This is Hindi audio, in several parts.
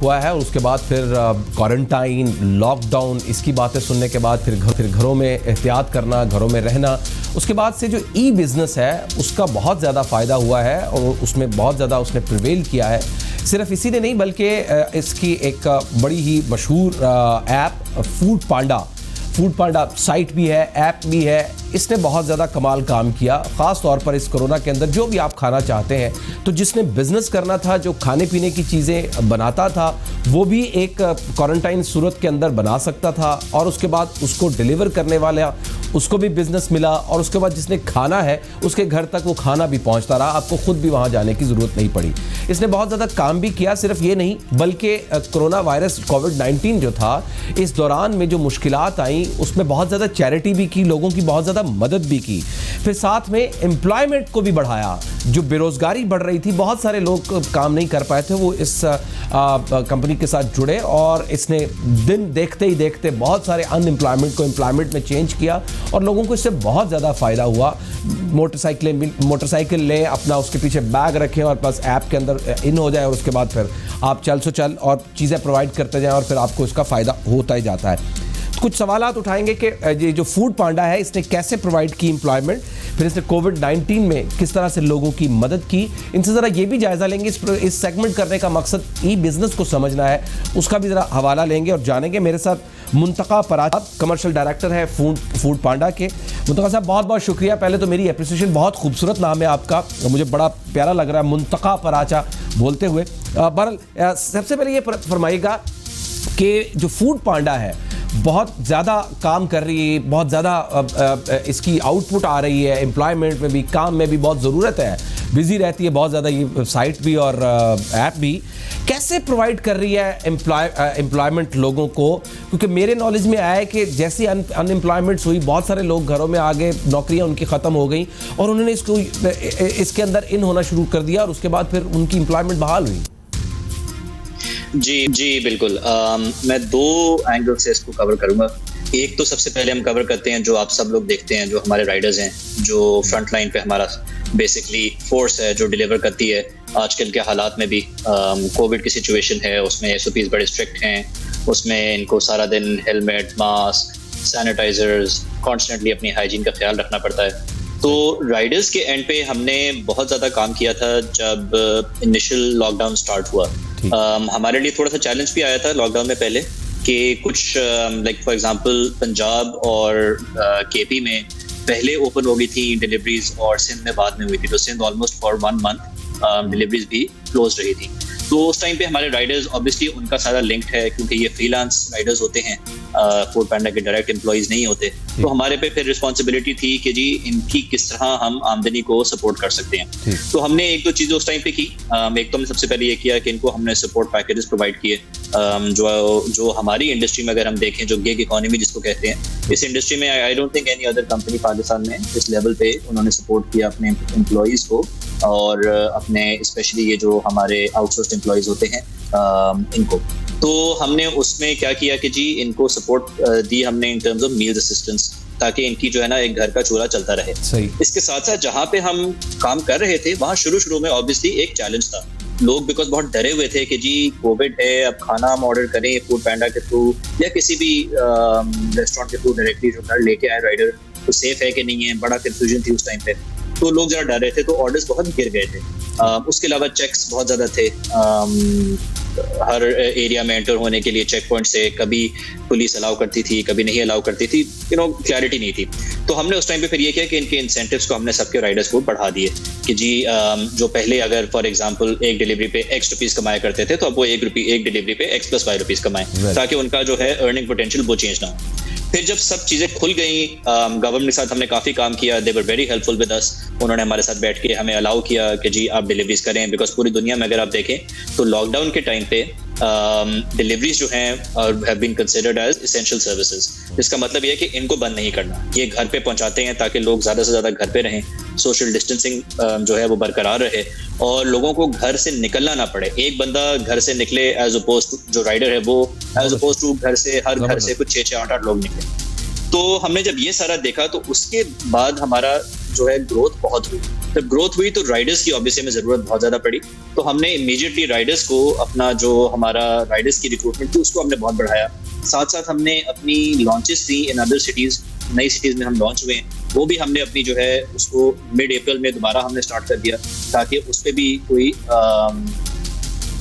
हुआ है, और उसके बाद फिर क्वारंटाइन, लॉकडाउन, इसकी बातें सुनने के बाद फिर घरों में एहतियात करना, घरों में रहना, उसके बाद से जो ई बिज़नेस है उसका बहुत ज़्यादा फ़ायदा हुआ है और उसमें बहुत ज़्यादा उसने प्रिवेल किया है। सिर्फ इसी ने नहीं बल्कि इसकी एक बड़ी ही मशहूर ऐप फूड पांडा साइट भी है, ऐप भी है, इसने बहुत ज़्यादा कमाल काम किया। ख़ास तौर पर इस कोरोना के अंदर जो भी आप खाना चाहते हैं, तो जिसने बिज़नेस करना था, जो खाने पीने की चीज़ें बनाता था, वो भी एक क्वारंटाइन सूरत के अंदर बना सकता था, और उसके बाद उसको डिलीवर करने वाला उसको भी बिज़नेस मिला, और उसके बाद जिसने खाना है उसके घर तक वो खाना भी पहुंचता रहा, आपको खुद भी वहां जाने की ज़रूरत नहीं पड़ी। इसने बहुत ज़्यादा काम भी किया। सिर्फ ये नहीं बल्कि कोरोना वायरस कोविड-19 जो था, इस दौरान में जो मुश्किलात आई उसमें बहुत ज़्यादा चैरिटी भी की, लोगों की बहुत ज़्यादा मदद भी की, फिर साथ में एम्प्लॉयमेंट को भी बढ़ाया। जो बेरोज़गारी बढ़ रही थी, बहुत सारे लोग काम नहीं कर पाए थे, वो इस कंपनी के साथ जुड़े, और इसने दिन देखते ही देखते बहुत सारे अनएम्प्लॉयमेंट को एम्प्लॉयमेंट में चेंज किया, और लोगों को इससे बहुत ज़्यादा फ़ायदा हुआ। मोटरसाइकिल लें, अपना उसके पीछे बैग रखें और बस ऐप के अंदर इन हो जाए, और उसके बाद फिर आप चल और चीज़ें प्रोवाइड करते जाएं, और फिर आपको इसका फ़ायदा होता ही जाता है। कुछ सवालात उठाएंगे कि ये जो फूड पांडा है इसने कैसे प्रोवाइड की एम्प्लॉयमेंट, फिर इसने कोविड-19 में किस तरह से लोगों की मदद की, इनसे ज़रा ये भी जायज़ा लेंगे। इस सेगमेंट करने का मकसद ई बिज़नेस को समझना है, उसका भी ज़रा हवाला लेंगे और जानेंगे। मेरे साथ मुंतका पराचा, कमर्शियल डायरेक्टर है फूड पांडा के। मुंतका साहब, बहुत बहुत शुक्रिया। पहले तो मेरी एप्रिसिएशन, बहुत खूबसूरत नाम है आपका, मुझे बड़ा प्यारा लग रहा है मुंतका पराचा बोलते हुए। बहरहाल सबसे पहले ये फरमाइएगा कि जो फूड पांडा है बहुत ज़्यादा काम कर रही है, बहुत ज़्यादा इसकी आउटपुट आ रही है, एम्प्लॉयमेंट में भी, काम में भी बहुत ज़रूरत है, बिज़ी रहती है बहुत ज़्यादा ये साइट भी और ऐप भी। कैसे प्रोवाइड कर रही है एम्प्लॉयमेंट लोगों को? क्योंकि मेरे नॉलेज में आया है कि जैसी अनएम्प्लॉयमेंट्स हुई, बहुत सारे लोग घरों में आ गए, नौकरियां उनकी ख़त्म हो गई, और उन्होंने इसके अंदर इन होना शुरू कर दिया, और उसके बाद फिर उनकी एम्प्लॉयमेंट बहाल हुई। जी बिल्कुल। मैं दो एंगल से इसको कवर करूंगा। एक तो सबसे पहले हम कवर करते हैं जो आप सब लोग देखते हैं, जो हमारे राइडर्स हैं, जो फ्रंट लाइन पे हमारा बेसिकली फोर्स है, जो डिलीवर करती है। आजकल के हालात में भी कोविड की सिचुएशन है, उसमें SOPs बड़े स्ट्रिक्ट हैं, उसमें इनको सारा दिन हेलमेट, मास्क, सैनिटाइजर्स, कॉन्स्टेंटली अपनी हाइजीन का ख्याल रखना पड़ता है। तो राइडर्स के एंड पे हमने बहुत ज़्यादा काम किया था जब इनिशियल लॉकडाउन स्टार्ट हुआ। हमारे लिए थोड़ा सा चैलेंज भी आया था लॉकडाउन में पहले, कि कुछ लाइक फॉर एग्जांपल पंजाब और KP में पहले ओपन हो गई थी डिलीवरीज, और सिंध में बाद में हुई थी। तो Sindh almost for 1 month deliveries भी क्लोज रही थी। तो उस टाइम पे हमारे राइडर्स, ऑब्वियसली उनका सारा लिंक्ड है, क्योंकि ये फ्रीलांस राइडर्स होते हैं, फूड पांडा के डायरेक्ट एम्प्लॉइज नहीं होते। तो हमारे पे फिर रिस्पॉन्सिबिलिटी थी कि जी इनकी किस तरह हम आमदनी को सपोर्ट कर सकते हैं। तो हमने एक दो चीज़ें उस टाइम पे की। एक तो हमने सबसे पहले ये किया कि इनको हमने सपोर्ट पैकेजेस प्रोवाइड किए, जो हमारी इंडस्ट्री में अगर हम देखें, जो गिग इकोनॉमी जिसको कहते हैं, इस इंडस्ट्री में I don't think any other company Pakistan में इस लेवल पे उन्होंने सपोर्ट किया अपने एम्प्लॉइज को, और अपने स्पेशली ये जो हमारे आउटसोर्स्ड एम्प्लॉइज होते हैं इनको। तो हमने उसमें क्या किया कि जी इनको सपोर्ट दी हमने in terms of meals assistance, ताकि इनकी जो है ना एक घर का चूल्हा चलता रहे। इसके साथ साथ जहाँ पे हम काम कर रहे थे, वहाँ शुरू में ऑब्वियसली एक चैलेंज था। लोग बिकॉज बहुत डरे हुए थे कि जी कोविड है, अब खाना हम ऑर्डर करें फूड पांडा के थ्रू या किसी भी रेस्टोरेंट के थ्रू डायरेक्टली जो घर लेके आए राइडर, तो सेफ है कि नहीं है, बड़ा कंफ्यूजन थी उस टाइम पे। तो लोग जरा डर रहे थे, तो ऑर्डर्स बहुत गिर गए थे। उसके अलावा चेक्स बहुत ज़्यादा थे। हर एरिया में एंटर होने के लिए चेक पॉइंट से कभी पुलिस अलाउ करती थी, कभी नहीं अलाउ करती थी, क्लैरिटी नहीं थी। तो हमने उस टाइम पे फिर ये किया कि इनके इंसेंटिव्स को हमने सबके राइडर्स को बढ़ा दिए कि जी जो पहले अगर फॉर एग्जांपल एक डिलीवरी पे X रुपीस कमाया करते थे, तो अब वो एक डिलीवरी पे X + 5 रुपीस कमाएं, ताकि उनका जो है अर्निंग पोटेंशियल वो चेंज ना हो। फिर जब सब चीज़ें खुल गई, गवर्नमेंट के साथ हमने काफ़ी काम किया, they were very helpful with us. उन्होंने हमारे साथ बैठ के हमें अलाउ किया कि जी आप डिलीवरीज करें, बिकॉज पूरी दुनिया में अगर आप देखें तो लॉकडाउन के टाइम पे डिलीवरीज जो हैं have been considered as essential services. इसका मतलब ये है कि इनको बंद नहीं करना, ये घर पे पहुंचाते हैं ताकि लोग ज़्यादा से ज़्यादा घर पे रहें, सोशल डिस्टेंसिंग जो है वो बरकरार रहे, और लोगों को घर से निकलना ना पड़े। एक बंदा घर से निकले एज अपोज टू जो राइडर है वो एज अपोज टू हर घर से कुछ 6-8 लोग निकले। तो हमने जब ये सारा देखा, तो उसके बाद हमारा जो है ग्रोथ बहुत हुई। जब ग्रोथ हुई तो राइडर्स की ऑब्वियसली हमें ज़रूरत बहुत ज़्यादा पड़ी, तो हमने इमीडिएटली राइडर्स को अपना जो हमारा राइडर्स की रिक्रूटमेंट थी उसको हमने बहुत बढ़ाया। साथ साथ हमने अपनी लॉन्चेस थी इन अदर सिटीज़, नई सिटीज़ में हम लॉन्च हुए, वो भी हमने अपनी जो है उसको मिड अप्रैल में दोबारा हमने स्टार्ट कर दिया ताकि उस पर भी कोई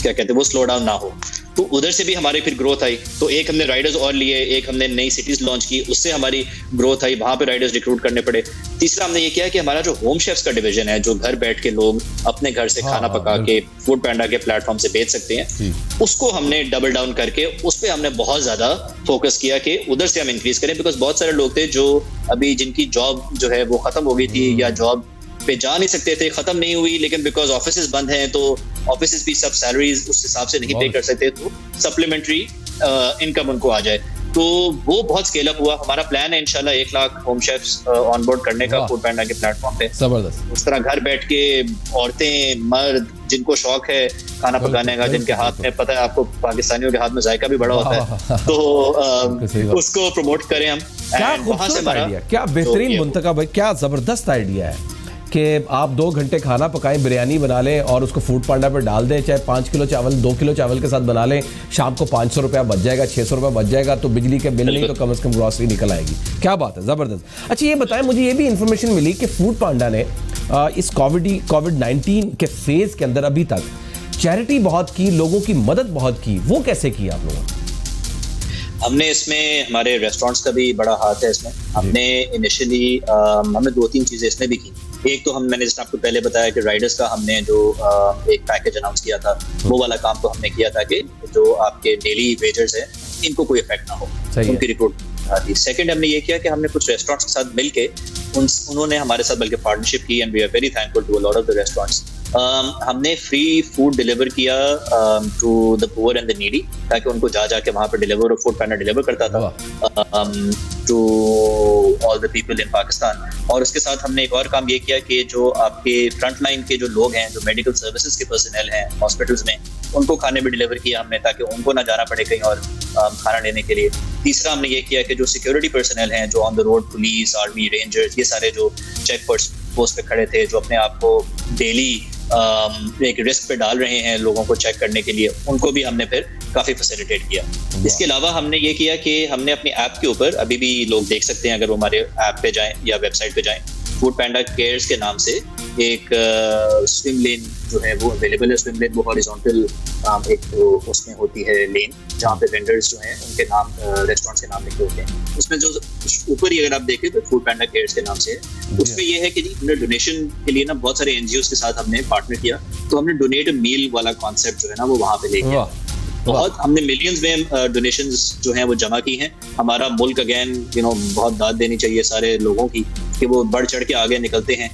क्या कहते हैं वो स्लो डाउन ना हो। तो उधर से भी हमारी फिर ग्रोथ आई, तो एक हमने राइडर्स और लिए, एक हमने नई सिटीज लॉन्च की, उससे हमारी ग्रोथ आई, वहां पे राइडर्स रिक्रूट करने पड़े। तीसरा हमने ये किया कि हमारा जो होम शेफ्स का डिवीजन है, जो घर बैठ के लोग अपने घर से खाना पका के फूड पैंडा के प्लेटफॉर्म से बेच सकते हैं, उसको हमने डबल डाउन करके उस पर हमने बहुत ज्यादा फोकस किया कि उधर से हम इंक्रीज करें। बिकॉज बहुत सारे लोग थे जो अभी जिनकी जॉब जो है वो खत्म हो गई थी या जॉब पे जा नहीं सकते थे, खत्म नहीं हुई, लेकिन बिकॉज ऑफिसेज बंद हैं तो ऑफिसेज भी सब सैलरीज उस हिसाब से नहीं पे कर सकते, तो सप्लीमेंट्री इनकम उनको आ जाए। तो वो बहुत स्केल अप हुआ। हमारा प्लान है इंशाल्लाह 1 लाख होम शेफ्स ऑनबोर्ड करने का फूड पैंडा के प्लेटफॉर्म पे। जबरदस्त। उस तरह घर बैठ के औरतें मर्द जिनको शौक है खाना पकाने का, जिनके हाथ में पता है आपको पाकिस्तानियों के हाथ में जायका भी बड़ा होता है, तो उसको प्रमोट करें हम। क्या खूबसूरत आइडिया, क्या बेहतरीन मुंतखब भाई, क्या जबरदस्त आइडिया है कि आप 2 घंटे खाना पकाएं, बिरयानी बना लें और उसको फूड पांडा पे डाल दें, चाहे 5 किलो चावल 2 किलो चावल के साथ बना लें, शाम को 500 रुपया बच जाएगा, 600 रुपया बच जाएगा, तो बिजली के बिल नहीं तो कम से कम ग्रॉसरी निकल आएगी। क्या बात है, ज़बरदस्त। अच्छा ये बताएं, मुझे ये भी इन्फॉर्मेशन मिली कि फूड पांडा ने इस कोविड-19 के फेज़ के अंदर अभी तक चैरिटी बहुत की, लोगों की मदद बहुत की, वो कैसे की आप लोगों ने? हमने इसमें हमारे रेस्टोरेंट्स का भी बड़ा हाथ है इसमें। हमने इनिशियली हमने 2-3 चीज़ें इसमें भी की। एक तो मैंने जैसे आपको पहले बताया कि राइडर्स का हमने जो एक पैकेज अनाउंस किया था, वो वाला काम तो हमने किया था कि जो आपके डेली वेजर्स हैं इनको कोई इफेक्ट ना हो, उनकी रिक्रूट थी। सेकंड हमने ये किया कि हमने कुछ रेस्टोरेंट्स के साथ मिलके उन्होंने हमारे साथ बल्कि पार्टनरशिप की, and we are very thankful to a lot of the restaurants. हमने फ्री फूड डिलीवर किया to the poor and the needy, ताकि उनको जाके वहाँ पे डिलीवर फूड पैंडा डिलीवर करता था to all the people in Pakistan. और उसके साथ हमने एक और काम ये किया कि जो आपके फ्रंट लाइन के जो लोग हैं, जो मेडिकल सर्विसेज के पर्सनल हैं हॉस्पिटल्स में, उनको खाने भी डिलीवर किया हमने ताकि उनको ना जाना पड़े कहीं और खाना लेने के लिए। तीसरा हमने ये किया कि जो सिक्योरिटी पर्सनल हैं, जो on the road police, army, rangers, ये सारे जो चेक पोस्ट पे खड़े थे, जो अपने आप को डेली एक रिस्क पे डाल रहे हैं लोगों को चेक करने के लिए, उनको भी हमने फिर काफ़ी फैसिलिटेट किया। इसके अलावा हमने ये किया कि हमने अपनी ऐप के ऊपर, अभी भी लोग देख सकते हैं अगर वो हमारे ऐप पे जाएं या वेबसाइट पे जाएं, फूड पैंडा केयर्स के नाम से एक स्विम लेन जो है वो अवेलेबल है। स्विम लेन वो हॉरिजॉन्टल एक तो उसमें होती है लेन जहाँ पे वेंडर्स जो हैं उनके नाम, रेस्टोरेंट्स के नाम लिखे होते हैं। उसमें जो ऊपर ही अगर आप देखें तो फूड पैंडा केयर्स के नाम से है। उसमें ये है कि जी हमने डोनेशन के लिए ना बहुत सारे एनजीओ के साथ हमने पार्टनर किया, तो हमने डोनेट अ मील वाला कॉन्सेप्ट जो है ना वो वहाँ पे लेके बहुत हमने मिलियंस में डोनेशंस जो हैं वो जमा की हैं। हमारा मुल्क अगेन बहुत दाद देनी चाहिए सारे लोगों की कि वो बढ़ चढ़ के आगे निकलते हैं,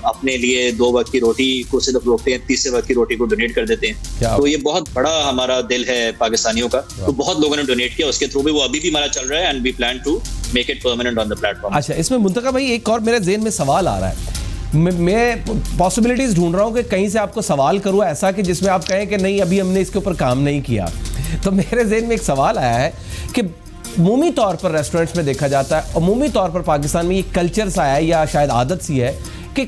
अपने लिए 2 वक्त की रोटी को सिर्फ रोकते हैं, 30 वक्त की रोटी को डोनेट कर देते हैं। तो ये बहुत बड़ा हमारा दिल है पाकिस्तानियों का, तो बहुत लोगों ने डोनेट किया, उसके थ्रू भी वो अभी भी हमारा चल रहा है, and we plan to make it permanent on the platform. अच्छा, इसमें मुंतखब भाई एक और मेरे ज़हन में सवाल आ रहा है, मैं पॉसिबिलिटीज ढूंढ रहा हूँ कि कहीं से आपको सवाल करूँ ऐसा कि जिसमें आप कहें कि नहीं अभी हमने इसके ऊपर काम नहीं किया। तो मेरे ज़हन में एक सवाल आया है कि अमूमी तौर पर रेस्टोरेंट्स में देखा जाता है, अमूमी तौर पर पाकिस्तान में ये कल्चर सा है या शायद आदत सी है कि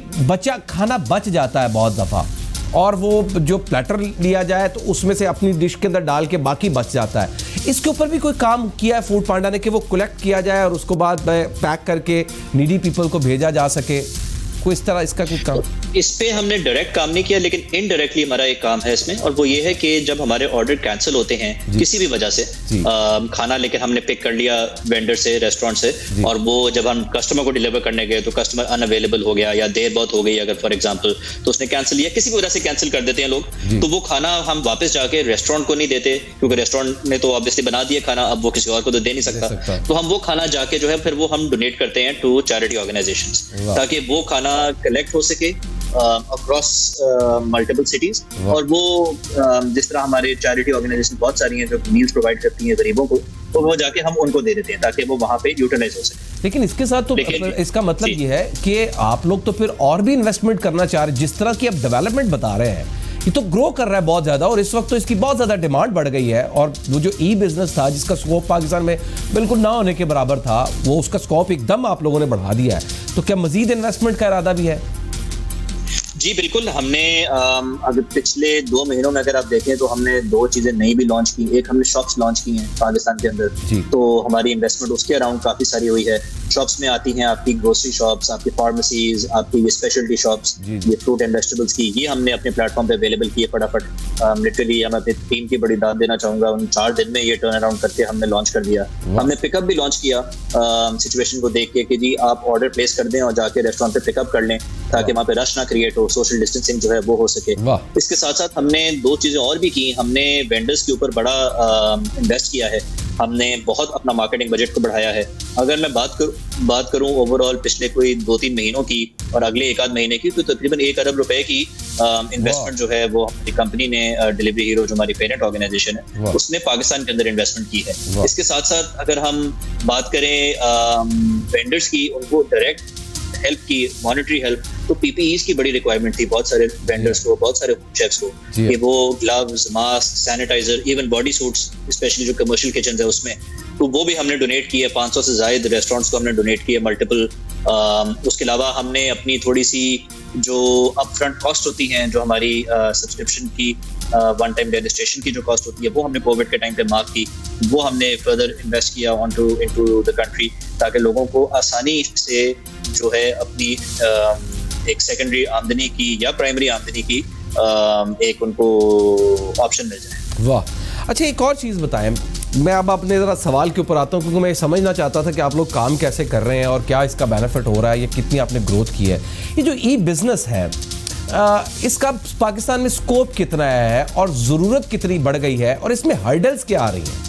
खाना बच जाता है बहुत दफ़ा, और वो जो प्लेटर लिया जाए तो उसमें से अपनी डिश के अंदर डाल के बाकी बच जाता है। इसके ऊपर भी कोई काम किया है फूड पांडा ने कि वो कलेक्ट किया जाए और उसको बाद पैक करके नीडी पीपल को भेजा जा सके? कोई इस तरह इसका कुछ काम? इस पे हमने डायरेक्ट काम नहीं किया, लेकिन इनडायरेक्टली हमारा एक काम है इसमें, और वो ये है कि जब हमारे ऑर्डर कैंसिल होते हैं किसी भी वजह से, खाना लेकर हमने पिक कर लिया वेंडर से, रेस्टोरेंट से, और वो जब हम कस्टमर को डिलीवर करने गए तो कस्टमर अनअवेलेबल हो गया या देर बहुत हो गई अगर फॉर एग्जांपल, तो उसने कैंसिल लिया, किसी भी वजह से कैंसिल कर देते हैं लोग, तो वो खाना हम वापस जाके रेस्टोरेंट को नहीं देते, क्योंकि रेस्टोरेंट ने तो ऑब्वियसली बना दिया खाना, अब वो किसी और को तो दे नहीं सकता। तो हम वो खाना जाके जो है फिर वो हम डोनेट करते हैं टू चैरिटी ऑर्गेनाइजेशंस, ताकि वो खाना कलेक्ट हो सके अक्रॉस मल्टीपल सिटीज। और वो जिस तरह हमारे चैरिटी ऑर्गेनाइजेशन बहुत सारी हैं जो मील्स प्रोवाइड करती हैं गरीबों को, तो वो जाके हम उनको दे देते हैं ताकि वो वहाँ पे यूटिलाइज हो सके। लेकिन इसके साथ तो इसका मतलब ये है कि आप लोग तो फिर और भी इन्वेस्टमेंट करना चाह रहे हैं, जिस तरह की आप डेवलपमेंट बता रहे हैं ये तो ग्रो कर रहा है बहुत ज्यादा, और इस वक्त तो इसकी बहुत ज्यादा डिमांड बढ़ गई है, और वो जो ई बिजनेस था जिसका स्कोप पाकिस्तान में बिल्कुल ना होने के बराबर था, वो उसका स्कोप एकदम आप लोगों ने बढ़ा दिया है। तो क्या मजीद इन्वेस्टमेंट का इरादा भी है? जी बिल्कुल, हमने अगर पिछले 2 महीनों में अगर आप देखें तो हमने 2 चीजें नई भी लॉन्च की। एक हमने शॉप्स लॉन्च की हैं पाकिस्तान के अंदर, तो हमारी इन्वेस्टमेंट उसके अराउंड काफी सारी हुई है। शॉप्स में आती हैं आपकी ग्रोसरी शॉप्स, आपकी फार्मेसीज, आपकी ये स्पेशलिटी शॉप्स, ये फ्रूट एंड वेजिटेबल्स की, ये हमने अपने प्लेटफॉर्म पे अवेलेबल किए फटाफट। लिटरली मैं अपनी टीम की बड़ी दाद देना चाहूंगा, उन 4 दिन में ये टर्न अराउंड करके हमने लॉन्च कर दिया। हमने पिकअप भी लॉन्च किया सिचुएशन को देख के कि जी आप ऑर्डर प्लेस कर दें और जाके रेस्टोरेंट पे पिकअप कर लें, ताकि वहाँ पे रश ना क्रिएट हो, सोशल डिस्टेंसिंग जो है वो हो सके। इसके साथ साथ हमने 2 चीजें और भी की। हमने वेंडर्स के ऊपर बड़ा इन्वेस्ट किया है, हमने बहुत अपना मार्केटिंग बजट को बढ़ाया है। अगर मैं बात करूं ओवरऑल पिछले कोई 2-3 महीनों की और अगले 1 आध महीने की, तो तकरीबन 1 अरब रुपए की इन्वेस्टमेंट जो है वो हमारी कंपनी ने, डिलीवरी हीरो जो हमारी पेरेंट ऑर्गेनाइजेशन है, उसने पाकिस्तान के अंदर इन्वेस्टमेंट की है। इसके साथ साथ अगर हम बात करें वेंडर्स की, उनको डायरेक्ट हेल्प की, मॉनेटरी हेल्प, तो पीपीईज की बड़ी रिक्वायरमेंट थी बहुत सारे वेंडर्स को, बहुत सारे शेफ्स को, कि वो gloves, mask, sanitiser, even body suits, specially जो कमर्शियल किचन है उसमें, तो वो भी हमने डोनेट किए। 500 से ज्यादा रेस्टोरेंट्स को हमने डोनेट किए मल्टीपल। उसके अलावा हमने अपनी थोड़ी सी जो अपफ्रंट कॉस्ट होती हैं, जो हमारी सब्सक्रिप्शन की, वन टाइम रजिस्ट्रेशन की जो कॉस्ट होती है, वो हमने कोविड के टाइम पे मार्क की, वो हमने फर्दर इन्वेस्ट किया इनटू द कंट्री, ताकि लोगों को आसानी से जो है अपनी एक सेकेंडरी आमदनी की या प्राइमरी आमदनी की एक उनको ऑप्शन मिल जाए। वाह, अच्छा एक और चीज़ बताएं, मैं अब अपने ज़रा सवाल के ऊपर आता हूँ, क्योंकि मैं समझना चाहता था कि आप लोग काम कैसे कर रहे हैं और क्या इसका बेनिफिट हो रहा है, ये कितनी आपने ग्रोथ की है। ये जो ई बिज़नेस है, इसका पाकिस्तान में स्कोप कितना है और ज़रूरत कितनी बढ़ गई है और इसमें हर्डल्स क्या आ रही हैं?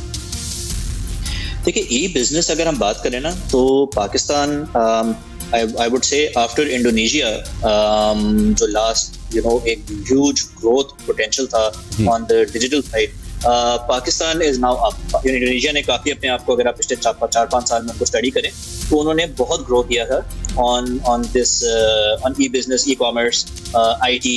देखिए, ई बिज़नेस अगर हम बात करें ना, तो Pakistan I would say after Indonesia, जो last एक huge growth potential था on the digital side, Pakistan is now up। Indonesia ने काफी अपने आप को, अगर आप पिछले 4-5 साल में उनको स्टडी करें, तो उन्होंने बहुत ग्रो किया था on e-business, e-commerce, IT,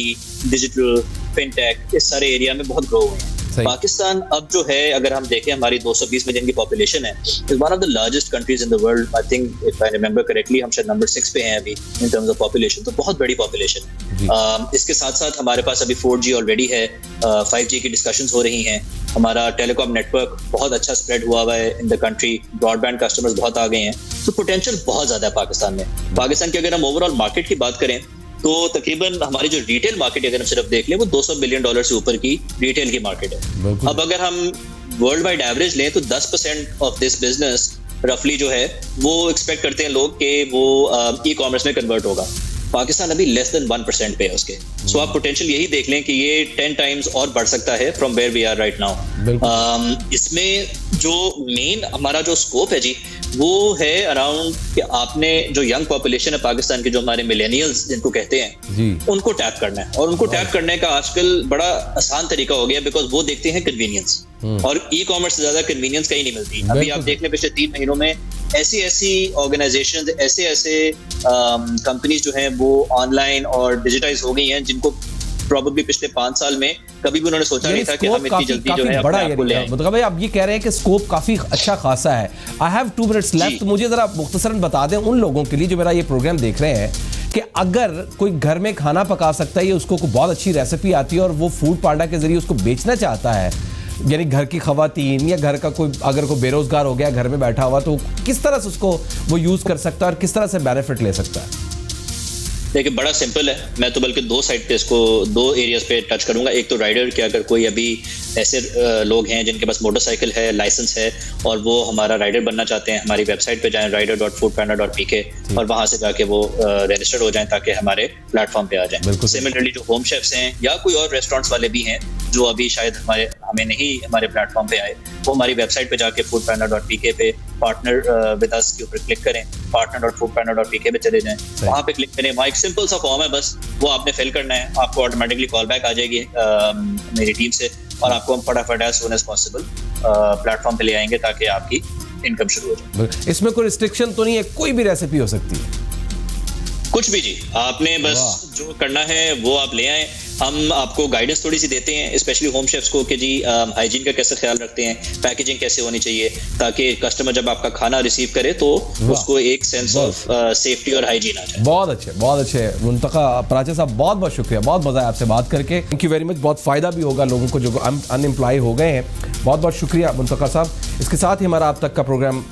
digital, fintech, इस सारे एरिया में बहुत ग्रो हुए हैं। पाकिस्तान अब जो है, अगर हम देखें, हमारी 220 मिलियन की पॉपुलेशन है, is one of the largest countries in the world. I think if I remember correctly, हम शायद नंबर 6 पे हैं अभी इन टर्म्स ऑफ पॉपुलेशन, तो बहुत बड़ी पॉपुलेशन है। इसके साथ साथ हमारे पास अभी 4G ऑलरेडी है, 5G की डिस्कशंस हो रही हैं, हमारा टेलीकॉम नेटवर्क बहुत अच्छा स्प्रेड हुआ है in the country, broadband customers बहुत आ गए हैं, तो पोटेंशियल बहुत ज्यादा है पाकिस्तान में। पाकिस्तान की अगर हम ओवरऑल मार्केट की बात करें, तो तकरीबन हमारी जो रिटेल मार्केट अगर हम सिर्फ देख लें, वो $200 बिलियन से ऊपर की रिटेल की मार्केट है। अब अगर हम वर्ल्ड वाइड एवरेज लें, तो 10% ऑफ दिस बिजनेस रफली जो है वो एक्सपेक्ट करते हैं लोग कि वो ई कॉमर्स में कन्वर्ट होगा। पाकिस्तान अभी लेस देन 1% पे है उसके। सो आप पोटेंशियल यही देख लें कि ये 10 टाइम्स और बढ़ सकता है from where we are right now. इसमें जो मेन हमारा जो स्कोप है जी, वो है अराउंड कि आपने जो यंग पॉपुलेशन है पाकिस्तान के, जो हमारे मिलेनियल्स जिनको कहते हैं, उनको टैप करना है। और उनको टैप करने का आजकल बड़ा आसान तरीका हो गया, बिकॉज वो देखते हैं कन्वीनियंस, और ई कॉमर्स से ज्यादा कन्वीनियंस कहीं नहीं मिलती। अभी आप देख लें, पिछले 3 महीनों में ऐसी ऑर्गेनाइजेशंस, ऐसे कंपनीज जो हैं वो ऑनलाइन और डिजिटाइज हो गई हैं, जिनको प्रोबेबली पिछले 5 साल में कभी भी उन्होंने सोचा नहीं था कि हम इतनी जल्दी जो है बड़ा एरिया, मतलब भाई आप ये कह रहे हैं कि स्कोप काफी अच्छा खासा है। आई हैव 2 मिनट्स लेफ्ट, तो मुझे जरा मुख्तसरन बता दें उन लोगों के लिए जो मेरा ये प्रोग्राम देख रहे हैं, कि अगर कोई घर में खाना पका सकता है, उसको बहुत अच्छी रेसिपी आती है और वो फूड पांडा के जरिए उसको बेचना चाहता है, यानी घर की खवातीन या घर का कोई अगर कोई बेरोजगार हो गया घर में बैठा हुआ, तो किस तरह से उसको वो यूज कर सकता है और किस तरह से बेनिफिट ले सकता है? देखिए, बड़ा सिंपल है। मैं तो बल्कि 2 साइड पे इसको 2 एरियाज पे टच करूंगा। एक तो राइडर के, अगर कोई अभी ऐसे लोग हैं जिनके पास मोटरसाइकिल है, लाइसेंस है, और वो हमारा राइडर बनना चाहते हैं, हमारी वेबसाइट पे जाएं rider.foodpanda.pk और वहां से जाके वो रजिस्टर्ड हो जाएं ताकि हमारे प्लेटफॉर्म पे आ जाएं। सिमिलरली जो होम शेफ्स हैं या कोई और रेस्टोरेंट्स वाले भी हैं जो अभी शायद हमें नहीं हमारे प्लेटफॉर्म पे आए, वो हमारी वेबसाइट पे जाके foodpanda.pk पे पार्टनर विद अस के ऊपर क्लिक करें, partner.foodpanda.pk पे चले जाएं, वहां पे क्लिक करें। वहाँ एक सिंपल सा फॉर्म है, बस वो आपने फिल करना है, आपको ऑटोमेटिकली कॉल बैक आ जाएगी मेरी टीम से, और आपको हम फटाफट as soon as possible platform पे ले आएंगे ताकि आपकी इनकम शुरू हो जाए। इसमें कोई रिस्ट्रिक्शन तो नहीं है, कोई भी रेसिपी हो सकती है? कुछ भी जी, आपने बस जो करना है वो आप ले आए। हम आपको गाइडेंस थोड़ी सी देते हैं, स्पेशली होम शेफ्स को, कि जी हाइजीन का कैसे ख्याल रखते हैं, पैकेजिंग कैसे होनी चाहिए, ताकि कस्टमर जब आपका खाना रिसीव करे तो उसको एक सेंस ऑफ सेफ्टी और हाइजीन आ जाए। बहुत अच्छे मुंतका प्राचा साहब, बहुत बहुत शुक्रिया, बहुत मजा आया आपसे बात करके। Thank you very much. बहुत फायदा भी होगा लोगों को जो अनएम्प्लॉय हो गए हैं। बहुत बहुत शुक्रिया मुंतका साहब। इसके साथ ही हमारा अब तक का प्रोग्राम